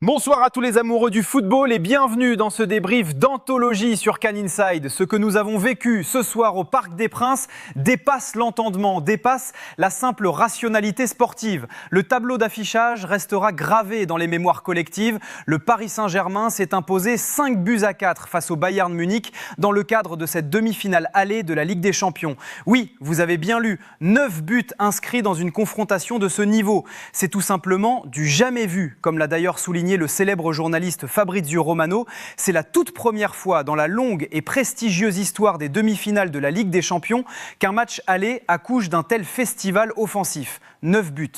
Bonsoir à tous les amoureux du football et bienvenue dans ce débrief d'anthologie sur Cannes Inside. Ce que nous avons vécu ce soir au Parc des Princes dépasse l'entendement, dépasse la simple rationalité sportive. Le tableau d'affichage restera gravé dans les mémoires collectives. Le Paris Saint-Germain s'est imposé 5-4 face au Bayern Munich dans le cadre de cette demi-finale allée de la Ligue des Champions. Oui, vous avez bien lu, 9 buts inscrits dans une confrontation de ce niveau. C'est tout simplement du jamais vu, comme l'a d'ailleurs souligné le célèbre journaliste Fabrizio Romano. C'est la toute première fois dans la longue et prestigieuse histoire des demi-finales de la Ligue des Champions qu'un match aller accouche d'un tel festival offensif. 9 buts.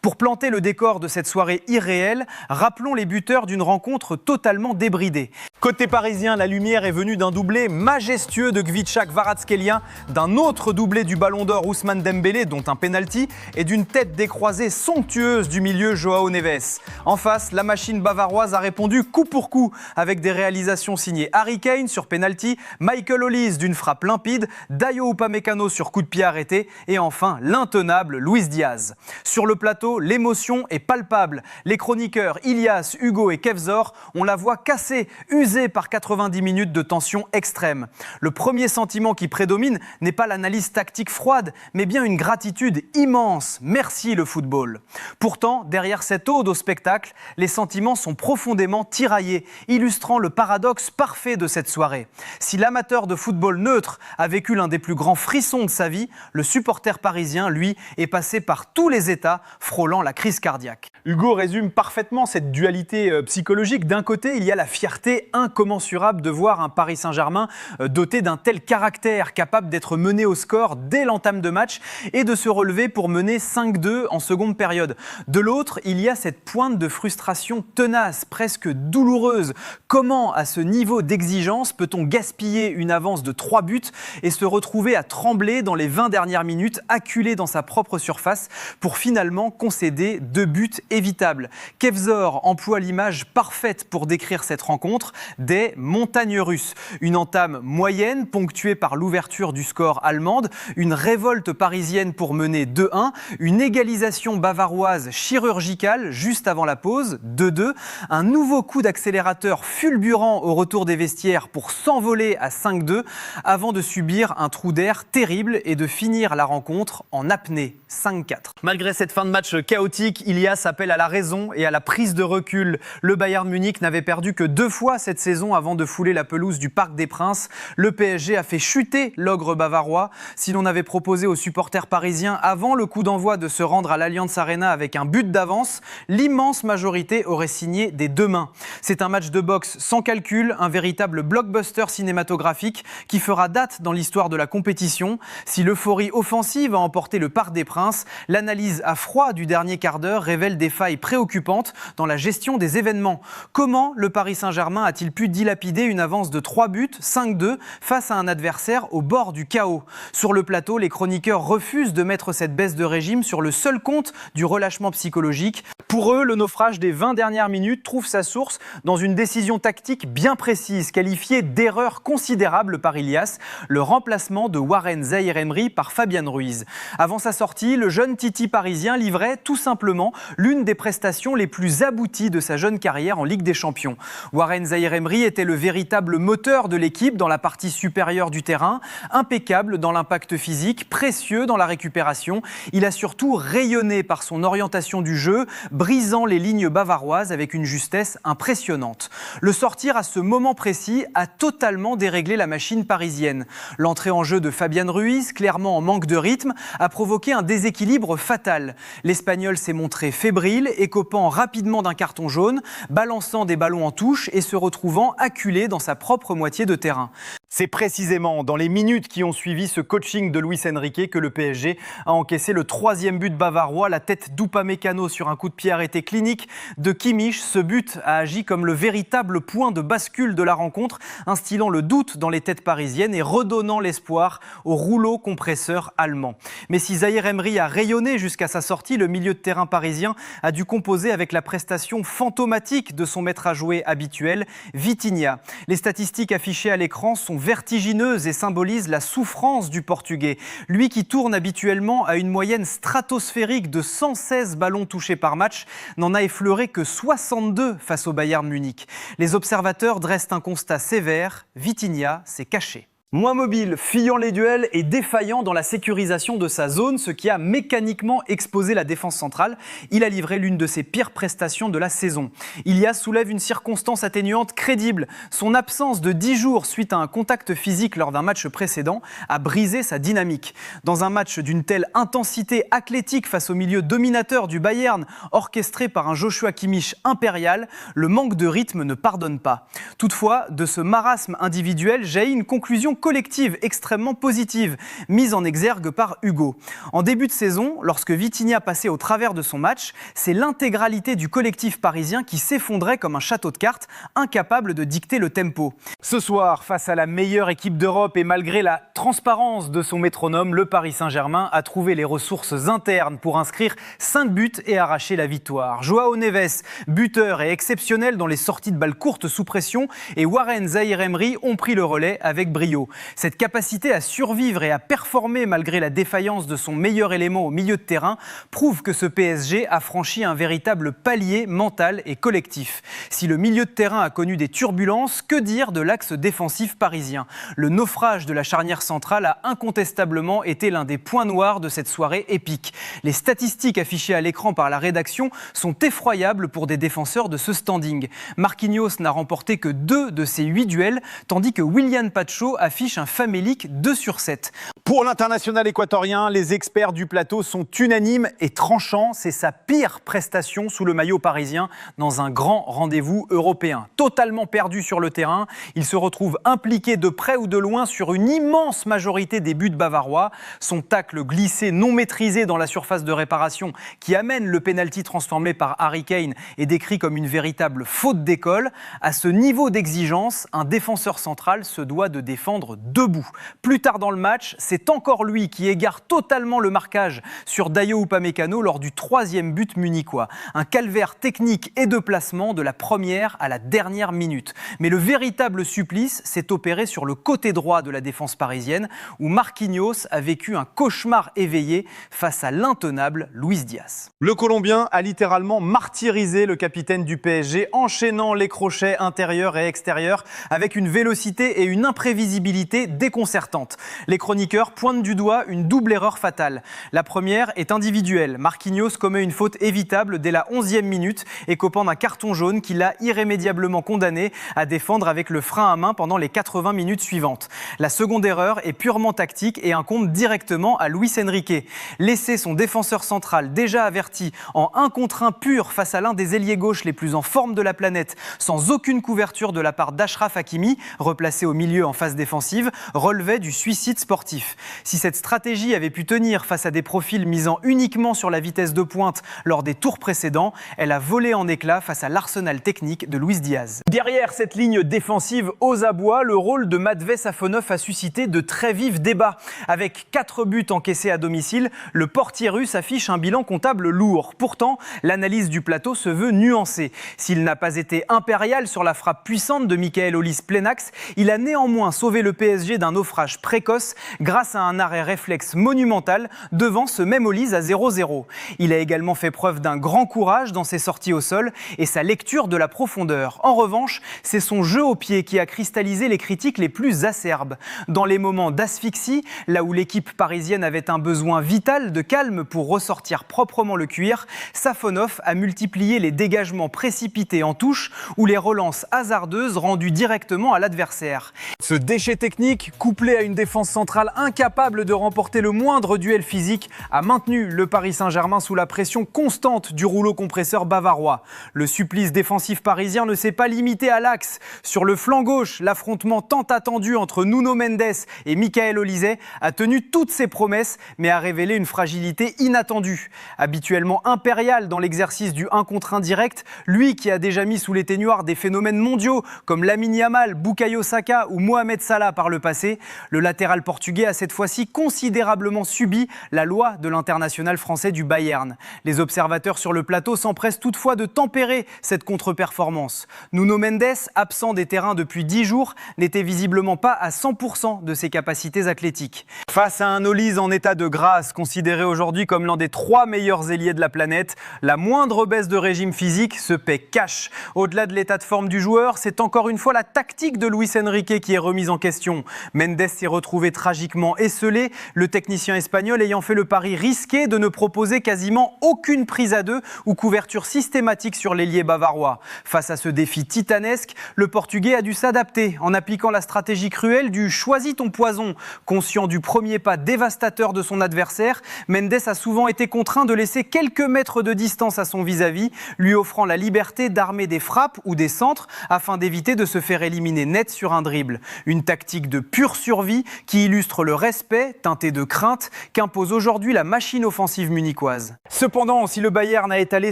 Pour planter le décor de cette soirée irréelle, rappelons les buteurs d'une rencontre totalement débridée. Côté parisien, la lumière est venue d'un doublé majestueux de Gvichak Kvaratskhelia, d'un autre doublé du Ballon d'Or Ousmane Dembélé, dont un penalty, et d'une tête décroisée somptueuse du milieu Joao Neves. En face, la machine bavaroise a répondu coup pour coup avec des réalisations signées Harry Kane sur penalty, Michael Olise d'une frappe limpide, Dayo Upamecano sur coup de pied arrêté et enfin l'intenable Luis Diaz. Sur le plateau, l'émotion est palpable. Les chroniqueurs Ilias, Hugo et Kevzor ont la voix cassée, usée par 90 minutes de tension extrême. Le premier sentiment qui prédomine n'est pas l'analyse tactique froide, mais bien une gratitude immense. Merci le football. Pourtant, derrière cette ode au spectacle, les sentiments sont profondément tiraillés, illustrant le paradoxe parfait de cette soirée. Si l'amateur de football neutre a vécu l'un des plus grands frissons de sa vie, le supporter parisien, lui, est passé par tous les états, frôlant la crise cardiaque. Hugo résume parfaitement cette dualité psychologique. D'un côté, il y a la fierté incommensurable de voir un Paris Saint-Germain doté d'un tel caractère, capable d'être mené au score dès l'entame de match et de se relever pour mener 5-2 en seconde période. De l'autre, il y a cette pointe de frustration tenace, presque douloureuse. Comment, à ce niveau d'exigence, peut-on gaspiller une avance de 3 buts et se retrouver à trembler dans les 20 dernières minutes, acculé dans sa propre surface, pour finalement concéder 2 buts évitables. Kevzor emploie l'image parfaite pour décrire cette rencontre, des montagnes russes. Une entame moyenne ponctuée par l'ouverture du score allemande, une révolte parisienne pour mener 2-1, une égalisation bavaroise chirurgicale juste avant la pause, 2-2, un nouveau coup d'accélérateur fulgurant au retour des vestiaires pour s'envoler à 5-2 avant de subir un trou d'air terrible et de finir la rencontre en apnée, 5-4. Malgré cette fin de match chaotique, Ilias appelle à la raison et à la prise de recul. Le Bayern Munich n'avait perdu que 2 fois cette saison avant de fouler la pelouse du Parc des Princes. Le PSG a fait chuter l'ogre bavarois. Si l'on avait proposé aux supporters parisiens avant le coup d'envoi de se rendre à l'Allianz Arena avec un but d'avance, l'immense majorité aurait signé des 2 mains. C'est un match de boxe sans calcul, un véritable blockbuster cinématographique qui fera date dans l'histoire de la compétition. Si l'euphorie offensive a emporté le Parc des Princes, l'analyse à froid du dernier quart d'heure révèle des failles préoccupantes dans la gestion des événements. Comment le Paris Saint-Germain a-t-il pu dilapider une avance de 3 buts, 5-2, face à un adversaire au bord du chaos ? Sur le plateau, les chroniqueurs refusent de mettre cette baisse de régime sur le seul compte du relâchement psychologique. Pour eux, le naufrage des 20 dernières minutes trouve sa source dans une décision tactique bien précise, qualifiée d'erreur considérable par Ilias, le remplacement de Warren Zaïre-Emery par Fabian Ruiz. Avant sa sortie, le jeune Titi parisien livrait tout simplement l'une des prestations les plus abouties de sa jeune carrière en Ligue des Champions. Warren Zaïre-Emery était le véritable moteur de l'équipe dans la partie supérieure du terrain, impeccable dans l'impact physique, précieux dans la récupération. Il a surtout rayonné par son orientation du jeu, brisant les lignes bavaroises avec une justesse impressionnante. Le sortir à ce moment précis a totalement déréglé la machine parisienne. L'entrée en jeu de Fabian Ruiz, clairement en manque de rythme, a provoqué un déséquilibre fatal. L'Espagnol s'est montré fébrile, écopant rapidement d'un carton jaune, balançant des ballons en touche et se retrouvant acculé dans sa propre moitié de terrain. C'est précisément dans les minutes qui ont suivi ce coaching de Luis Enrique que le PSG a encaissé le 3e but bavarois, la tête d'Upamecano sur un coup de pied arrêté clinique de Kimmich. Ce but a agi comme le véritable point de bascule de la rencontre, instillant le doute dans les têtes parisiennes et redonnant l'espoir au rouleau compresseur allemand. Mais si Zaïre-Emery a rayonné jusqu'à sa sortie, le milieu de terrain parisien a dû composer avec la prestation fantomatique de son maître à jouer habituel, Vitinha. Les statistiques affichées à l'écran sont vertigineuse et symbolise la souffrance du Portugais. Lui qui tourne habituellement à une moyenne stratosphérique de 116 ballons touchés par match, n'en a effleuré que 62 face au Bayern Munich. Les observateurs dressent un constat sévère, Vitinha s'est caché. Moins mobile, fuyant les duels et défaillant dans la sécurisation de sa zone, ce qui a mécaniquement exposé la défense centrale. Il a livré l'une de ses pires prestations de la saison. Ilias soulève une circonstance atténuante crédible. Son absence de 10 jours suite à un contact physique lors d'un match précédent a brisé sa dynamique. Dans un match d'une telle intensité athlétique face au milieu dominateur du Bayern, orchestré par un Joshua Kimmich impérial, le manque de rythme ne pardonne pas. Toutefois, de ce marasme individuel jaillit une conclusion collective extrêmement positive, mise en exergue par Hugo. En début de saison, lorsque Vitinha passait au travers de son match, c'est l'intégralité du collectif parisien qui s'effondrait comme un château de cartes, incapable de dicter le tempo. Ce soir, face à la meilleure équipe d'Europe et malgré la transparence de son métronome, le Paris Saint-Germain a trouvé les ressources internes pour inscrire 5 buts et arracher la victoire. Joao Neves, buteur et exceptionnel dans les sorties de balles courtes sous pression, et Warren Zaïre-Emery ont pris le relais avec brio. Cette capacité à survivre et à performer malgré la défaillance de son meilleur élément au milieu de terrain prouve que ce PSG a franchi un véritable palier mental et collectif. Si le milieu de terrain a connu des turbulences, que dire de l'axe défensif parisien ? Le naufrage de la charnière centrale a incontestablement été l'un des points noirs de cette soirée épique. Les statistiques affichées à l'écran par la rédaction sont effroyables pour des défenseurs de ce standing. Marquinhos n'a remporté que 2 de ses 8 duels, tandis que Willian Pacho affiche un famélique 2/7. Pour l'international équatorien, les experts du plateau sont unanimes et tranchants. C'est sa pire prestation sous le maillot parisien dans un grand rendez-vous européen. Totalement perdu sur le terrain, il se retrouve impliqué de près ou de loin sur une immense majorité des buts bavarois. Son tacle glissé non maîtrisé dans la surface de réparation qui amène le pénalty transformé par Harry Kane est décrit comme une véritable faute d'école. À ce niveau d'exigence, un défenseur central se doit de défendre debout. Plus tard dans le match, c'est encore lui qui égare totalement le marquage sur Dayo Upamecano lors du 3e but munichois. Un calvaire technique et de placement de la première à la dernière minute. Mais le véritable supplice s'est opéré sur le côté droit de la défense parisienne où Marquinhos a vécu un cauchemar éveillé face à l'intenable Luis Diaz. Le Colombien a littéralement martyrisé le capitaine du PSG, enchaînant les crochets intérieurs et extérieurs avec une vélocité et une imprévisibilité déconcertante. Les chroniqueurs pointent du doigt une double erreur fatale. La première est individuelle. Marquinhos commet une faute évitable dès la 11e minute, écopant d'un carton jaune qui l'a irrémédiablement condamné à défendre avec le frein à main pendant les 80 minutes suivantes. La seconde erreur est purement tactique et incombe directement à Luis Enrique. Laisser son défenseur central déjà averti en 1 contre 1 pur face à l'un des ailiers gauches les plus en forme de la planète, sans aucune couverture de la part d'Achraf Hakimi, replacé au milieu en phase défensive, relevait du suicide sportif. Si cette stratégie avait pu tenir face à des profils misant uniquement sur la vitesse de pointe lors des tours précédents, elle a volé en éclats face à l'arsenal technique de Luis Diaz. Derrière cette ligne défensive aux abois, le rôle de Matvei Safonov a suscité de très vifs débats. Avec 4 buts encaissés à domicile, le portier russe affiche un bilan comptable lourd. Pourtant, l'analyse du plateau se veut nuancée. S'il n'a pas été impérial sur la frappe puissante de Michael Olise plein axe, il a néanmoins sauvé le PSG d'un naufrage précoce grâce à un arrêt réflexe monumental devant ce même Olise à 0-0. Il a également fait preuve d'un grand courage dans ses sorties au sol et sa lecture de la profondeur. En revanche, c'est son jeu au pied qui a cristallisé les critiques les plus acerbes. Dans les moments d'asphyxie, là où l'équipe parisienne avait un besoin vital de calme pour ressortir proprement le cuir, Safonov a multiplié les dégagements précipités en touche ou les relances hasardeuses rendues directement à l'adversaire. Ce déchet technique, couplé à une défense centrale incapable de remporter le moindre duel physique, a maintenu le Paris Saint-Germain sous la pression constante du rouleau compresseur bavarois. Le supplice défensif parisien ne s'est pas limité à l'axe. Sur le flanc gauche, l'affrontement tant attendu entre Nuno Mendes et Michael Olise a tenu toutes ses promesses, mais a révélé une fragilité inattendue. Habituellement impérial dans l'exercice du 1 contre 1 direct, lui qui a déjà mis sous les ténuards des phénomènes mondiaux comme Lamine Yamal, Bukayo Saka ou Mohamed Salah cas par le passé. Le latéral portugais a cette fois-ci considérablement subi la loi de l'international français du Bayern. Les observateurs sur le plateau s'empressent toutefois de tempérer cette contre-performance. Nuno Mendes, absent des terrains depuis 10 jours, n'était visiblement pas à 100% de ses capacités athlétiques. Face à un Olise en état de grâce, considéré aujourd'hui comme l'un des 3 meilleurs ailiers de la planète, la moindre baisse de régime physique se paie cash. Au-delà de l'état de forme du joueur, c'est encore une fois la tactique de Luis Enrique qui est remise en question. Mendes s'est retrouvé tragiquement esseulé, le technicien espagnol ayant fait le pari risqué de ne proposer quasiment aucune prise à 2 ou couverture systématique sur l'ailier bavarois. Face à ce défi titanesque, le Portugais a dû s'adapter en appliquant la stratégie cruelle du « choisis ton poison ». Conscient du premier pas dévastateur de son adversaire, Mendes a souvent été contraint de laisser quelques mètres de distance à son vis-à-vis, lui offrant la liberté d'armer des frappes ou des centres afin d'éviter de se faire éliminer net sur un dribble. Une tactique de pure survie qui illustre le respect, teinté de crainte, qu'impose aujourd'hui la machine offensive munichoise. Cependant, si le Bayern a étalé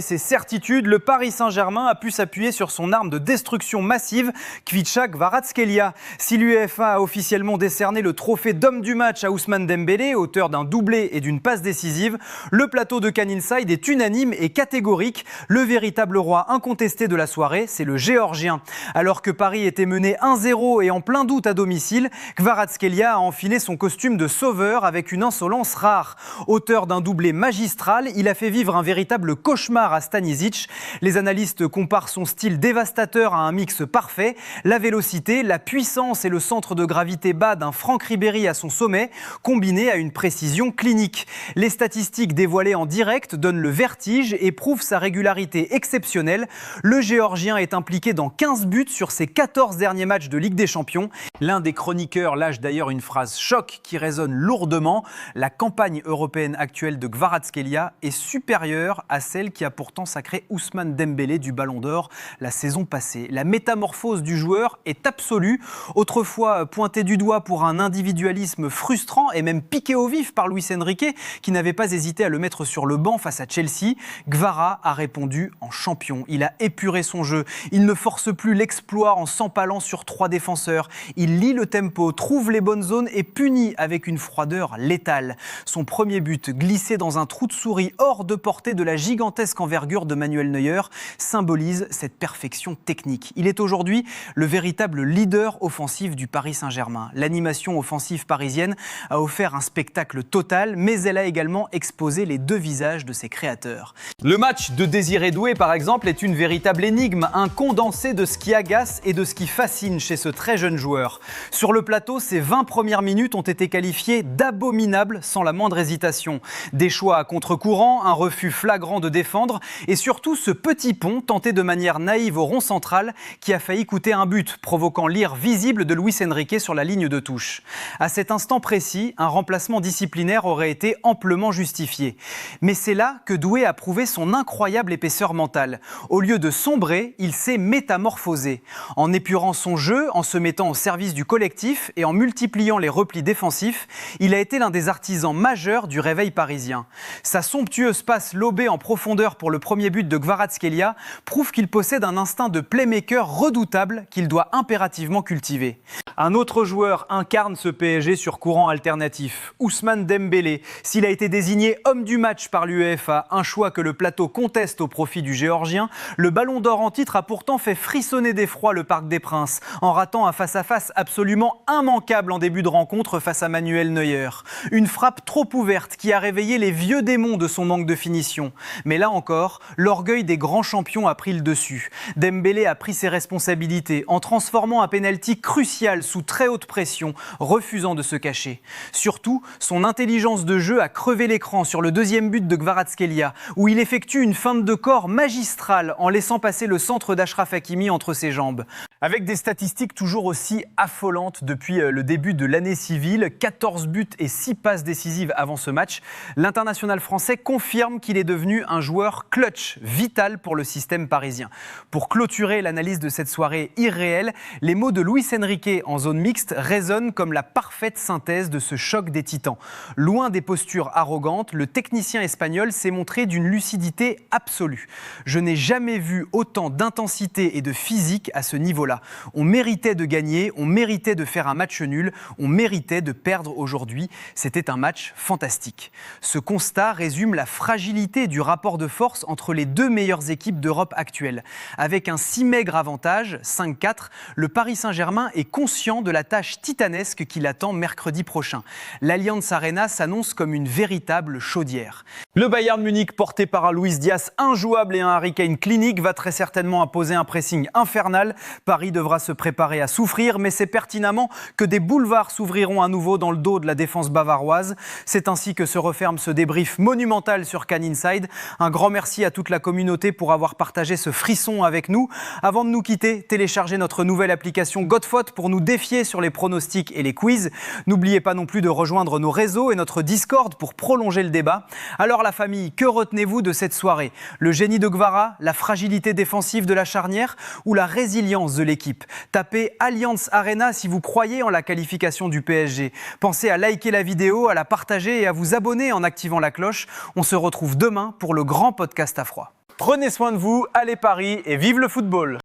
ses certitudes, le Paris Saint-Germain a pu s'appuyer sur son arme de destruction massive, Khvicha Kvaratskhelia. Si l'UEFA a officiellement décerné le trophée d'homme du match à Ousmane Dembélé, auteur d'un doublé et d'une passe décisive, le plateau de Cannes Inside est unanime et catégorique. Le véritable roi incontesté de la soirée, c'est le Géorgien. Alors que Paris était mené 1-0 et en plein doute à domicile, Kvaratskhelia a enfilé son costume de sauveur avec une insolence rare. Auteur d'un doublé magistral, il a fait vivre un véritable cauchemar à Stanisic. Les analystes comparent son style dévastateur à un mix parfait. La vélocité, la puissance et le centre de gravité bas d'un Franck Ribéry à son sommet, combinés à une précision clinique. Les statistiques dévoilées en direct donnent le vertige et prouvent sa régularité exceptionnelle. Le Géorgien est impliqué dans 15 buts sur ses 14 derniers matchs de Ligue des Champions. L'un des chroniqueurs lâche d'ailleurs une phrase choc qui résonne lourdement. La campagne européenne actuelle de Kvaratskhelia est supérieure à celle qui a pourtant sacré Ousmane Dembélé du Ballon d'Or la saison passée. La métamorphose du joueur est absolue. Autrefois pointé du doigt pour un individualisme frustrant et même piqué au vif par Luis Enrique, qui n'avait pas hésité à le mettre sur le banc face à Chelsea, Kvara a répondu en champion. Il a épuré son jeu. Il ne force plus l'exploit en s'empalant sur 3 défenseurs. Il lit le tempo, trouve les bonnes zones et punit avec une froideur létale. Son premier but, glissé dans un trou de souris hors de portée de la gigantesque envergure de Manuel Neuer, symbolise cette perfection technique. Il est aujourd'hui le véritable leader offensif du Paris Saint-Germain. L'animation offensive parisienne a offert un spectacle total, mais elle a également exposé les 2 visages de ses créateurs. Le match de Désiré Doué, par exemple, est une véritable énigme, un condensé de ce qui agace et de ce qui fascine chez ce très jeune joueur. Sur le plateau, ses 20 premières minutes ont été qualifiées d'abominables sans la moindre hésitation. Des choix à contre-courant, un refus flagrant de défendre et surtout ce petit pont tenté de manière naïve au rond central qui a failli coûter un but, provoquant l'ire visible de Luis Enrique sur la ligne de touche. À cet instant précis, un remplacement disciplinaire aurait été amplement justifié. Mais c'est là que Doué a prouvé son incroyable épaisseur mentale. Au lieu de sombrer, il s'est métamorphosé. En épurant son jeu, en se mettant au service du collectif et en multipliant les replis défensifs, il a été l'un des artisans majeurs du réveil parisien. Sa somptueuse passe lobée en profondeur pour le premier but de Kvaratskhelia prouve qu'il possède un instinct de playmaker redoutable qu'il doit impérativement cultiver. Un autre joueur incarne ce PSG sur courant alternatif, Ousmane Dembélé. S'il a été désigné homme du match par l'UEFA, un choix que le plateau conteste au profit du Géorgien, le Ballon d'Or en titre a pourtant fait frissonner d'effroi le Parc des Princes, en ratant un face-à-face absolument immanquable en début de rencontre face à Manuel Neuer. Une frappe trop ouverte qui a réveillé les vieux démons de son manque de finition. Mais là encore, l'orgueil des grands champions a pris le dessus. Dembélé a pris ses responsabilités en transformant un pénalty crucial sous très haute pression, refusant de se cacher. Surtout, son intelligence de jeu a crevé l'écran sur le deuxième but de Kvaratskhelia, où il effectue une feinte de corps magistrale en laissant passer le centre d'Achraf Hakimi entre ses jambes. Avec des statistiques toujours aussi affolantes depuis le début de l'année civile, 14 buts et 6 passes décisives avant ce match, l'international français confirme qu'il est devenu un joueur clutch, vital pour le système parisien. Pour clôturer l'analyse de cette soirée irréelle, les mots de Luis Enrique en zone mixte résonnent comme la parfaite synthèse de ce choc des titans. Loin des postures arrogantes, le technicien espagnol s'est montré d'une lucidité absolue. Je n'ai jamais vu autant d'intensité et de physique à ce niveau-là. niveau-là. On méritait de gagner, on méritait de faire un match nul, on méritait de perdre aujourd'hui. C'était un match fantastique. Ce constat résume la fragilité du rapport de force entre les deux meilleures équipes d'Europe actuelles. Avec un si maigre avantage, 5-4, le Paris Saint-Germain est conscient de la tâche titanesque qui l'attend mercredi prochain. L'Allianz Arena s'annonce comme une véritable chaudière. Le Bayern Munich, porté par un Luis Diaz injouable et un Harry Kane clinique, va très certainement imposer un pressing infernal. Paris devra se préparer à souffrir, mais c'est pertinemment que des boulevards s'ouvriront à nouveau dans le dos de la défense bavaroise. C'est ainsi que se referme ce débrief monumental sur Cannes Inside. Un grand merci à toute la communauté pour avoir partagé ce frisson avec nous. Avant de nous quitter, téléchargez notre nouvelle application Godefot pour nous défier sur les pronostics et les quiz. N'oubliez pas non plus de rejoindre nos réseaux et notre Discord pour prolonger le débat. Alors la famille, que retenez-vous de cette soirée ? Le génie de Guevara, la fragilité défensive de la charnière ou la résilience de l'équipe ? Tapez Allianz Arena si vous croyez en la qualification du PSG. Pensez à liker la vidéo, à la partager et à vous abonner en activant la cloche. On se retrouve demain pour le grand podcast à froid. Prenez soin de vous, allez Paris et vive le football!